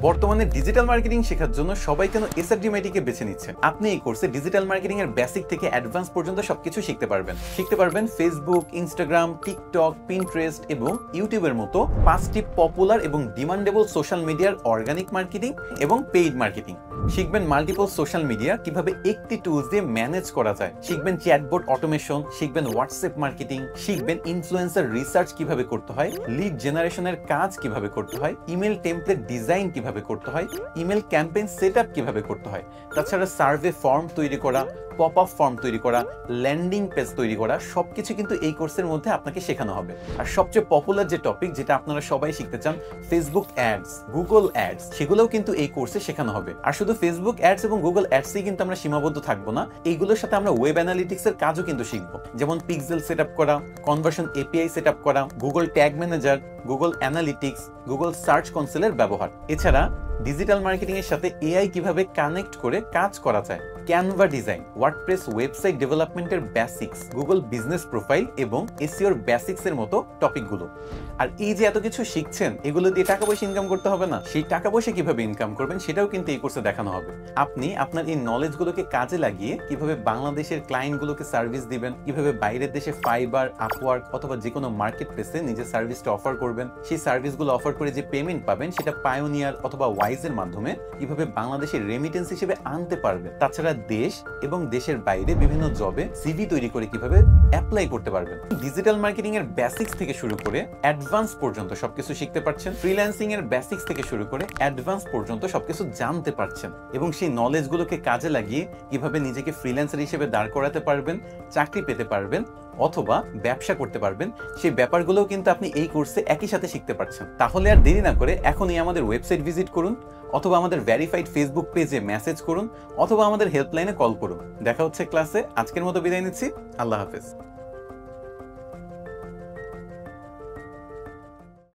বর্তমানে digital marketing শেখার জন্য সবাই কেন SRDMIT কে বেছে নিচ্ছে? আপনি এই কোর্সে ডিজিটাল মার্কেটিং এর বেসিক থেকে অ্যাডভান্স পর্যন্ত সবকিছু শিখতে পারবেন ফেসবুক, ইনস্টাগ্রাম, টিকটক, পিন্টারেস্ট এবং ইউটিউবের মতো 5টি পপুলার এবং ডিমান্ডেবল সোশ্যাল মিডিয়ার অর্গানিক মার্কেটিং এবং পেইড মার্কেটিং। শিখবেন মাল্টিপল সোশ্যাল মিডিয়া কিভাবে একটি টুলস দিয়ে ম্যানেজ করা যায়, শিখবেন চ্যাটবট অটোমেশন, শিখবেন হোয়াটসঅ্যাপ মার্কেটিং, শিখবেন ইনফ্লুয়েন্সার রিসার্চ কিভাবে করতে হয়, লিড জেনারেশনের কাজ কিভাবে করতে হয়, ইমেল টেমপ্লেট ডিজাইন কিভাবে করতে হয়, ইমেল ক্যাম্পেইন সেটআপ কিভাবে করতে হয়, তাছাড়া সার্ভে ফর্ম তৈরি করা, পপ আপ ফর্ম তৈরি করা, ল্যান্ডিং পেজ তৈরি করা, সবকিছু কিন্তু এই কোর্সের মধ্যে আপনাকে শেখানো হবে। আর সবচেয়ে পপুলার যে টপিক, যেটা আপনারা সবাই শিখতে চান, ফেসবুক অ্যাডস, গুগল অ্যাডস, সেগুলোও কিন্তু এই কোর্সে শেখানো হবে। আর শুধু ফেসবুক অ্যাডস এবং গুগল অ্যাডসই কিন্তু আমরা সীমাবদ্ধ থাকবো না, এইগুলোর সাথে আমরা ওয়েব অ্যানালিটিক্স এর কাজও কিন্তু শিখবো, যেমন পিক্সেল সেটআপ করা, কনভার্সন এপিআই সেটআপ করা, Google tag manager, Google analytics, Google search কনসোলের ব্যবহার। এছাড়া ডিজিটাল মার্কেটিং এর সাথে এআই কিভাবে কানেক্ট করে কাজ করা যায়, ক্যানভা ডিজাইন, ওয়ার্ডপ্রেস ওয়েবসাইট ডেভেলপমেন্টের বেসিক্স, গুগল বিজনেস প্রোফাইল এবং এসইওর বেসিক্স এর মতো টপিকগুলো। আর এই যে এত কিছু শিখছেন, এগুলো দিয়ে টাকা পয়সা ইনকাম করতে হবে না? সেই টাকা পয়সা কিভাবে ইনকাম করবেন সেটাও কিন্তু এই কোর্সে দেখানো হবে। আপনি আপনার এই নলেজগুলোকে কাজে লাগিয়ে কিভাবে বাংলাদেশের ক্লায়েন্টগুলোকে সার্ভিস দিবেন, কিভাবে বাইরের দেশে ফাইবার, আপওয়ার্ক অথবা যে কোনো মার্কেট প্লেসে নিজের সার্ভিসটা অফার করবেন, সেই সার্ভিসগুলো অফার করে যে পেমেন্ট পাবেন সেটা পায়োনিয়ার অথবা ওয়াইজের মাধ্যমে কিভাবে বাংলাদেশের রেমিটেন্স হিসেবে আনতে পারবেন। তাছাড়া দেশ এবং দেশের বাইরে বিভিন্ন জবে সিভি তৈরি করে কিভাবে অ্যাপ্লাই করতে পারবেন। ডিজিটাল মার্কেটিং এর বেসিক্স থেকে শুরু করে অ্যাডভান্স পর্যন্ত সবকিছু শিখতে পারছেন, ফ্রিল্যান্সিং এর বেসিক্স থেকে শুরু করে অ্যাডভান্স পর্যন্ত সবকিছু জানতে পারছেন, এবং সেই নলেজগুলোকে কাজে লাগিয়ে কিভাবে নিজেকে ফ্রিল্যান্সার হিসেবে দাঁড় করাতে পারবেন, চাকরি পেতে পারবেন অথবা ব্যবসা করতে পারবেন, সেই ব্যাপারগুলোও কিন্তু আপনি এই কোর্সে একই সাথে শিখতে পারছেন। তাহলে আর দেরি না করে এখনই আমাদের ওয়েবসাইট ভিজিট করুন, অথবা আমাদের ভেরিফাইড ফেসবুক পেজে মেসেজ করুন, অথবা আমাদের হেল্পলাইনে কল করুন। দেখা হচ্ছে ক্লাসে। আজকের মতো বিদায় নিচ্ছি। আল্লাহ হাফেজ।